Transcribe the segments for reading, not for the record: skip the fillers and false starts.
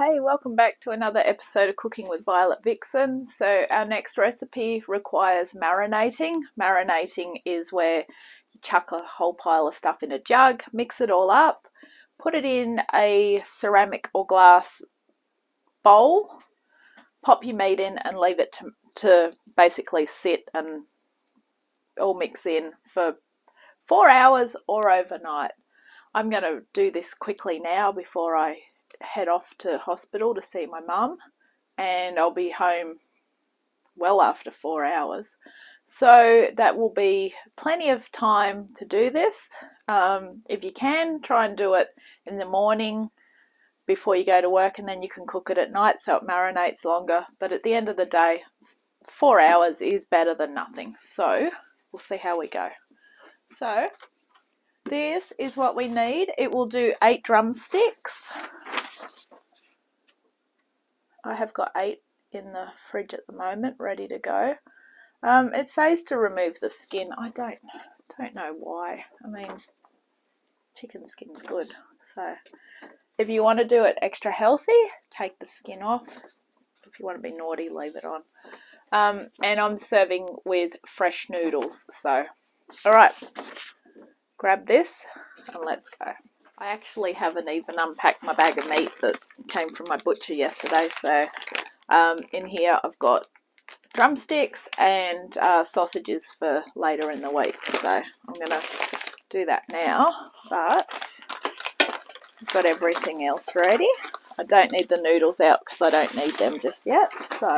Hey, welcome back to another episode of Cooking with Violet Vixen. So our next recipe requires marinating. Marinating is where you chuck a whole pile of stuff in a jug, mix it all up, put it in a ceramic or glass bowl, pop your meat in and leave it to basically sit and all mix in for 4 hours or overnight. I'm going to do this quickly now before I head off to hospital to see my mum, and I'll be home well after 4 hours, so that will be plenty of time to do this. If you can, try and do it in the morning before you go to work, and then you can cook it at night so it marinates longer. But at the end of the day, 4 hours is better than nothing, so we'll see how we go. So this is what we need. It will do 8 drumsticks. I have got 8 in the fridge at the moment, ready to go. It says to remove the skin. I don't know why. I mean, chicken skin's good. So if you want to do it extra healthy, take the skin off. If you want to be naughty, leave it on. And I'm serving with fresh noodles. So, all right, grab this and let's go. I actually haven't even unpacked my bag of meat that came from my butcher yesterday. So in here I've got drumsticks and sausages for later in the week. So I'm going to do that now, but I've got everything else ready. I don't need the noodles out because I don't need them just yet. So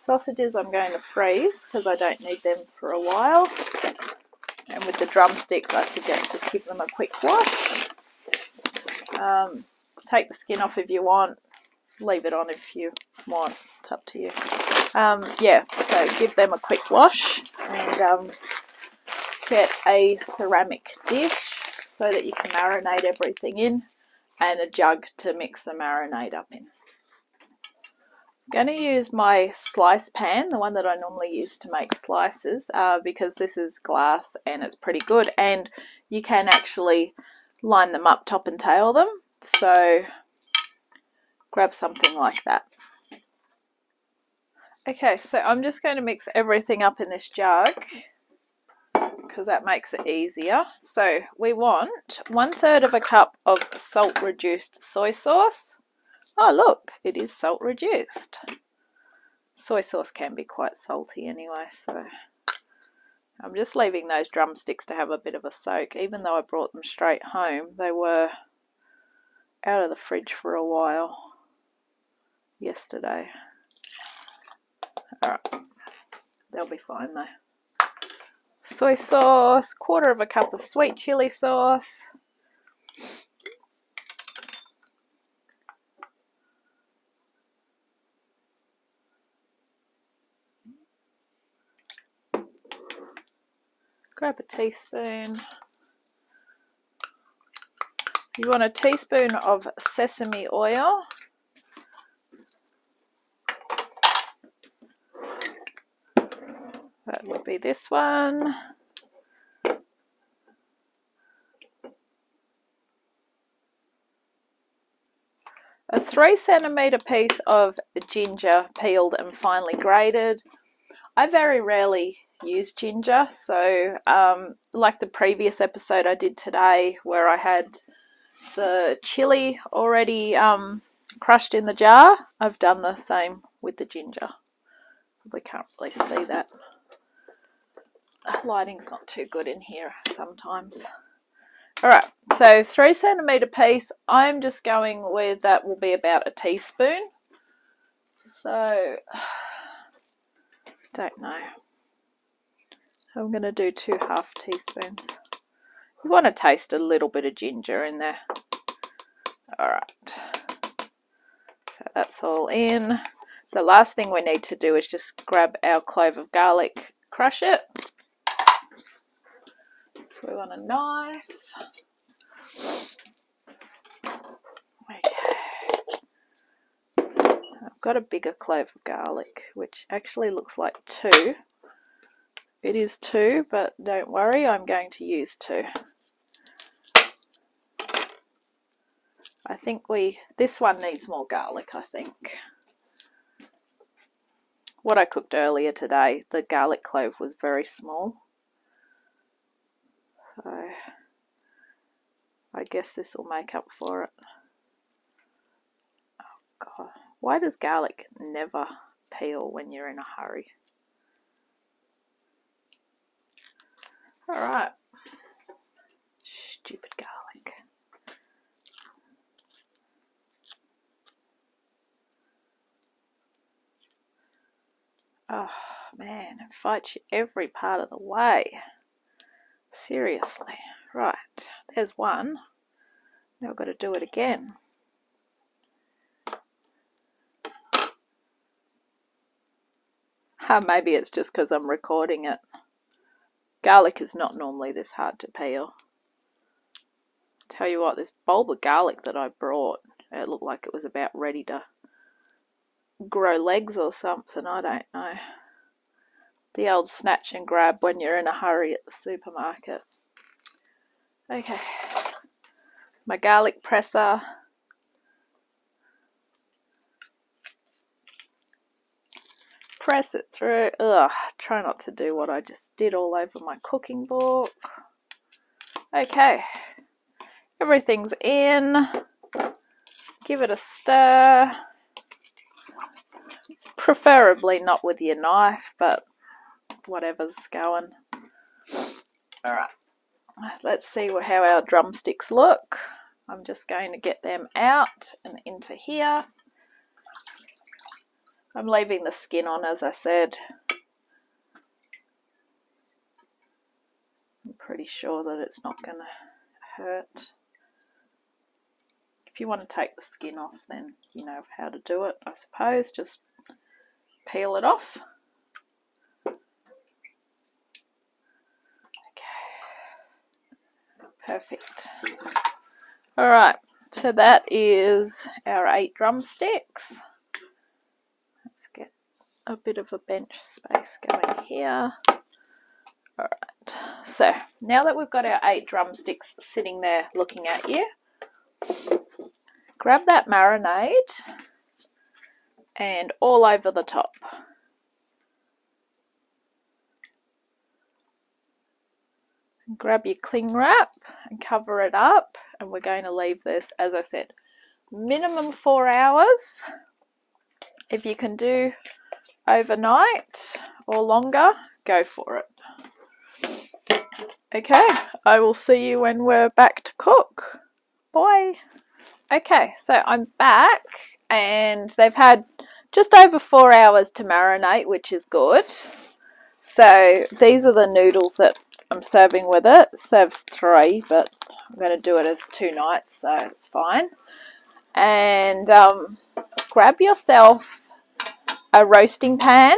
sausages I'm going to freeze because I don't need them for a while. And with the drumsticks, I suggest just give them a quick wash. Take the skin off if you want. Leave it on if you want. It's up to you. Yeah, so give them a quick wash and get a ceramic dish so that you can marinate everything in, and a jug to mix the marinade up in. I'm going to use my slice pan, the one that I normally use to make slices, because this is glass and it's pretty good, and you can actually line them up top and tail them. So grab something like that. Okay, so I'm just going to mix everything up in this jug because that makes it easier. So we want 1/3 of a cup of salt reduced soy sauce. Oh look, it is salt reduced. Soy sauce can be quite salty anyway, so I'm just leaving those drumsticks to have a bit of a soak. Even though I brought them straight home, they were out of the fridge for a while yesterday. Alright, they'll be fine though. Soy sauce, 1/4 of a cup of sweet chili sauce. Grab a teaspoon. You want a teaspoon of sesame oil. That would be this one. A 3-centimeter piece of ginger, peeled and finely grated. I very rarely use ginger, so like the previous episode I did today where I had the chilli already crushed in the jar, I've done the same with the ginger. Probably can't really see that. Lighting's not too good in here sometimes. Alright, so 3-centimeter piece. I'm just going with, that will be about a teaspoon. So don't know. I'm going to do 2 half teaspoons. You want to taste a little bit of ginger in there. Alright, so that's all in. The last thing we need to do is just grab our clove of garlic, crush it. So we want a knife. Okay. I've got a bigger clove of garlic, which actually looks like 2. It is 2, but don't worry, I'm going to use 2. I think this one needs more garlic, I think. What I cooked earlier today, the garlic clove was very small. So I guess this will make up for it. Oh God, why does garlic never peel when you're in a hurry? All right. Stupid garlic. Oh man, it fights you every part of the way. Seriously. Right, there's one. Now I've got to do it again. Maybe it's just because I'm recording it. Garlic is not normally this hard to peel. Tell you what, this bulb of garlic that I brought, it looked like it was about ready to grow legs or something, I don't know. The old snatch and grab when you're in a hurry at the supermarket. Okay, my garlic presser. Press it through. Ugh, try not to do what I just did all over my cooking book. Okay, everything's in. Give it a stir. Preferably not with your knife, but whatever's going. Alright, let's see how our drumsticks look. I'm just going to get them out and into here. I'm leaving the skin on, as I said. I'm pretty sure that it's not going to hurt. If you want to take the skin off, then you know how to do it, I suppose. Just peel it off. Okay, perfect. All right, so that is our 8 drumsticks. Let's get a bit of a bench space going here. All right, so now that we've got our 8 drumsticks sitting there looking at you, grab that marinade and all over the top. Grab your cling wrap and cover it up, and we're going to leave this, as I said, minimum 4 hours. If you can do overnight or longer, go for it. Okay, I will see you when we're back to cook. Bye. Okay, so I'm back and they've had just over 4 hours to marinate, which is good. So these are the noodles that I'm serving with it. It serves 3, but I'm going to do it as 2 nights, so it's fine. And grab yourself a roasting pan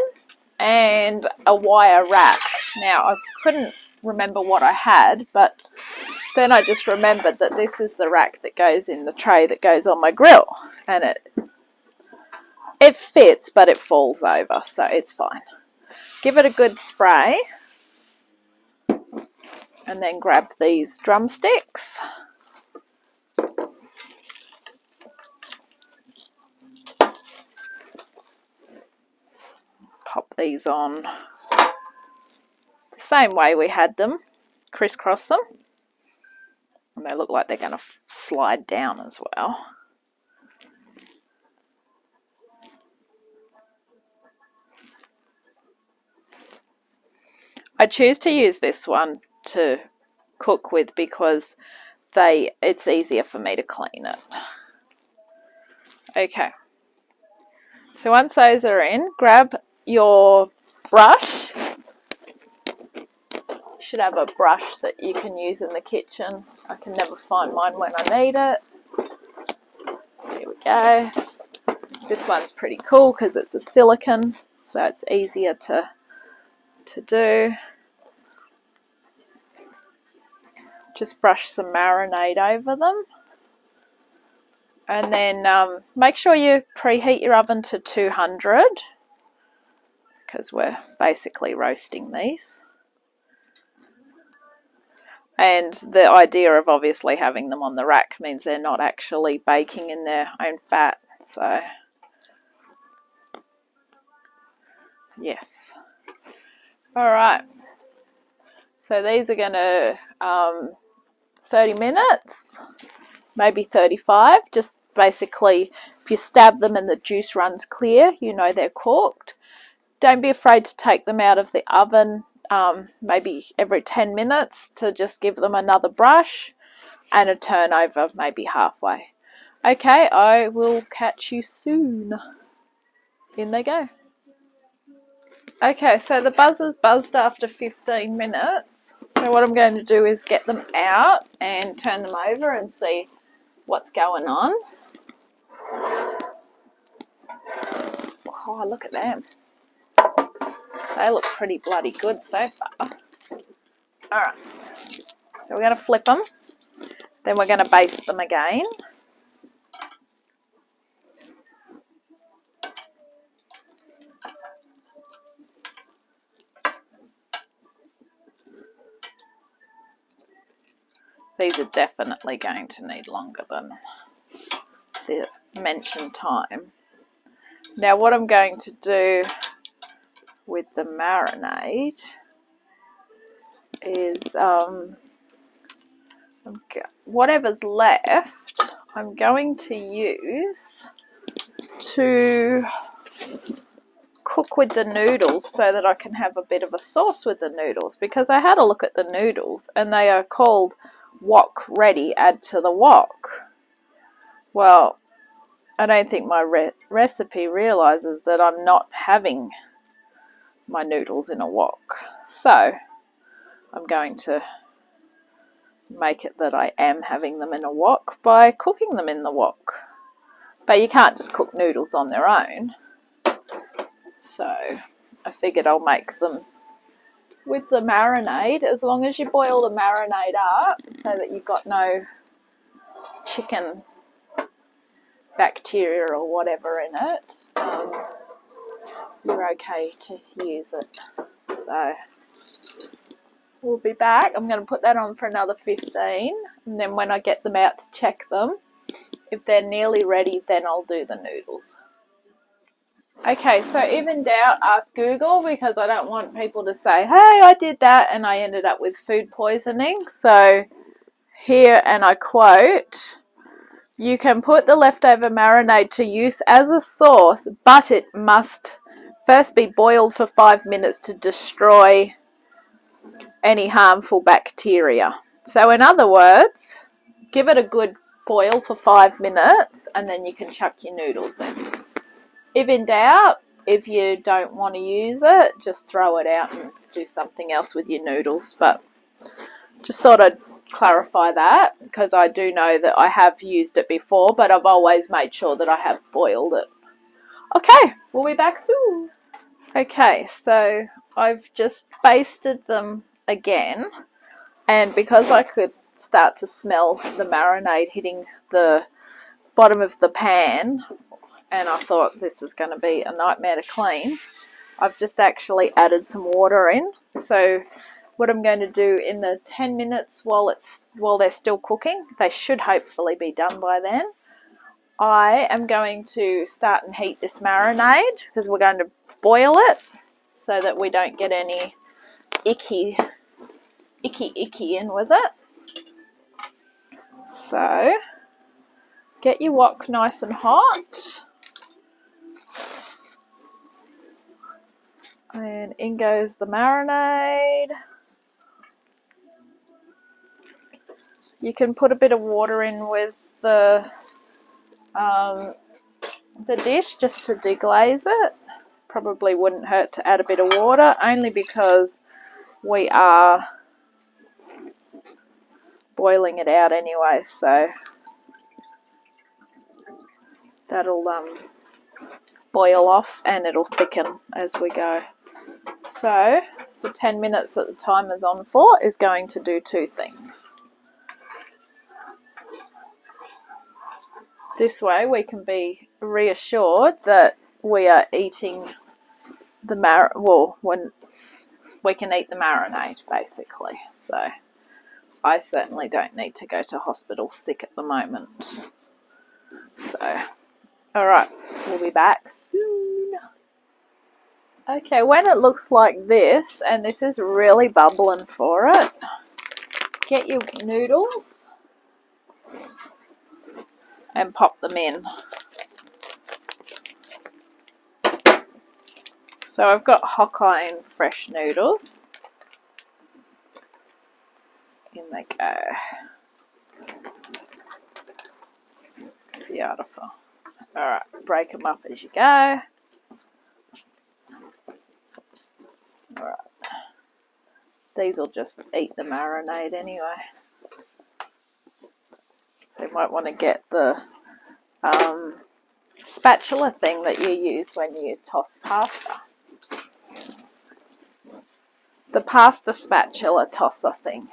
and a wire rack. Now, I couldn't remember what I had, but then I just remembered that this is the rack that goes in the tray that goes on my grill. And it fits, but it falls over, so it's fine. Give it a good spray. And then grab these drumsticks. Pop these on the same way we had them. Crisscross them. And they look like they're going to slide down as well. I choose to use this one to cook with because it's easier for me to clean it. Okay, so once those are in, grab your brush. You should have a brush that you can use in the kitchen. I can never find mine when I need it. Here we go. This one's pretty cool because it's a silicone, so it's easier to do. Just brush some marinade over them. And then make sure you preheat your oven to 200 because we're basically roasting these. And the idea of obviously having them on the rack means they're not actually baking in their own fat. So, yes. All right. So these are going to 30 minutes, maybe 35. Just basically, if you stab them and the juice runs clear, you know they're cooked. Don't be afraid to take them out of the oven maybe every 10 minutes to just give them another brush and a turn over maybe halfway. Okay, I will catch you soon. In they go. Okay, so the buzzer's buzzed after 15 minutes. So what I'm going to do is get them out and turn them over and see what's going on. Oh, look at them. They look pretty bloody good so far. Alright, so we're going to flip them. Then we're going to baste them again. These are definitely going to need longer than the mentioned time. Now what I'm going to do with the marinade is whatever's left I'm going to use to cook with the noodles so that I can have a bit of a sauce with the noodles, because I had a look at the noodles and they are called wok ready, add to the wok. Well, I don't think my recipe realizes that I'm not having my noodles in a wok, so I'm going to make it that I am having them in a wok by cooking them in the wok. But you can't just cook noodles on their own, so I figured I'll make them with the marinade, as long as you boil the marinade up so that you've got no chicken bacteria or whatever in it, you're okay to use it. So we'll be back. I'm going to put that on for another 15, and then when I get them out to check them, if they're nearly ready, then I'll do the noodles. Okay, so if in doubt, ask Google, because I don't want people to say, hey, I did that and I ended up with food poisoning. So here, and I quote, you can put the leftover marinade to use as a sauce, but it must first be boiled for 5 minutes to destroy any harmful bacteria. So in other words, give it a good boil for 5 minutes and then you can chuck your noodles in. If in doubt, if you don't want to use it, just throw it out and do something else with your noodles. But just thought I'd clarify that, because I do know that I have used it before, but I've always made sure that I have boiled it. Okay, we'll be back soon. Okay, so I've just basted them again, and because I could start to smell the marinade hitting the bottom of the pan, and I thought this is going to be a nightmare to clean, I've just actually added some water in. So what I'm going to do in the 10 minutes while they're still cooking, they should hopefully be done by then, I am going to start and heat this marinade, because we're going to boil it so that we don't get any icky in with it. So get your wok nice and hot, and in goes the marinade. You can put a bit of water in with the dish just to deglaze it. Probably wouldn't hurt to add a bit of water, only because we are boiling it out anyway, so that'll boil off and it'll thicken as we go. So the 10 minutes that the timer's on for is going to do two things. This way we can be reassured that we are eating the when we can eat the marinade, basically. So I certainly don't need to go to hospital sick at the moment. So, alright, we'll be back soon. Okay, when it looks like this, and this is really bubbling for it, get your noodles and pop them in. So I've got Hokkien fresh noodles. In they go. Beautiful. Alright, break them up as you go. Alright. These will just eat the marinade anyway. So you might want to get the spatula thing that you use when you toss pasta. The pasta spatula tosser thing.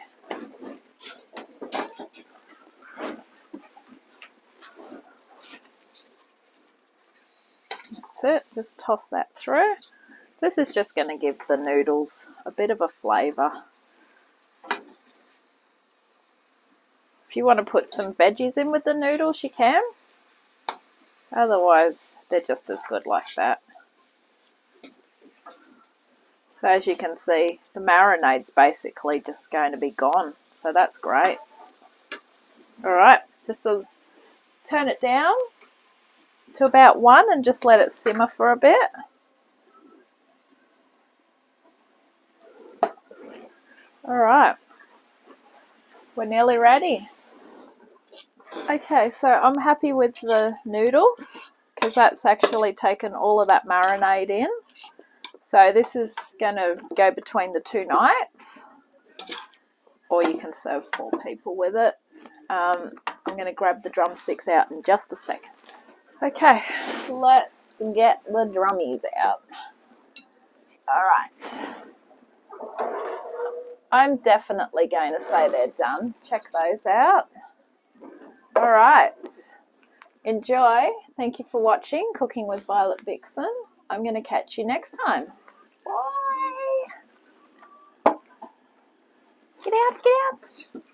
That's it, just toss that through. This is just going to give the noodles a bit of a flavour. If you want to put some veggies in with the noodles, you can. Otherwise, they're just as good like that. So as you can see, the marinade's basically just going to be gone. So that's great. Alright, just turn it down to about 1 and just let it simmer for a bit. Alright, we're nearly ready. Okay, so I'm happy with the noodles because that's actually taken all of that marinade in. So this is going to go between the 2 nights, or you can serve 4 people with it. I'm going to grab the drumsticks out in just a second. Okay, let's get the drummies out. Alright. I'm definitely going to say they're done. Check those out. Alright. Enjoy. Thank you for watching Cooking with Violet Vixen. I'm going to catch you next time. Bye. Get out, get out.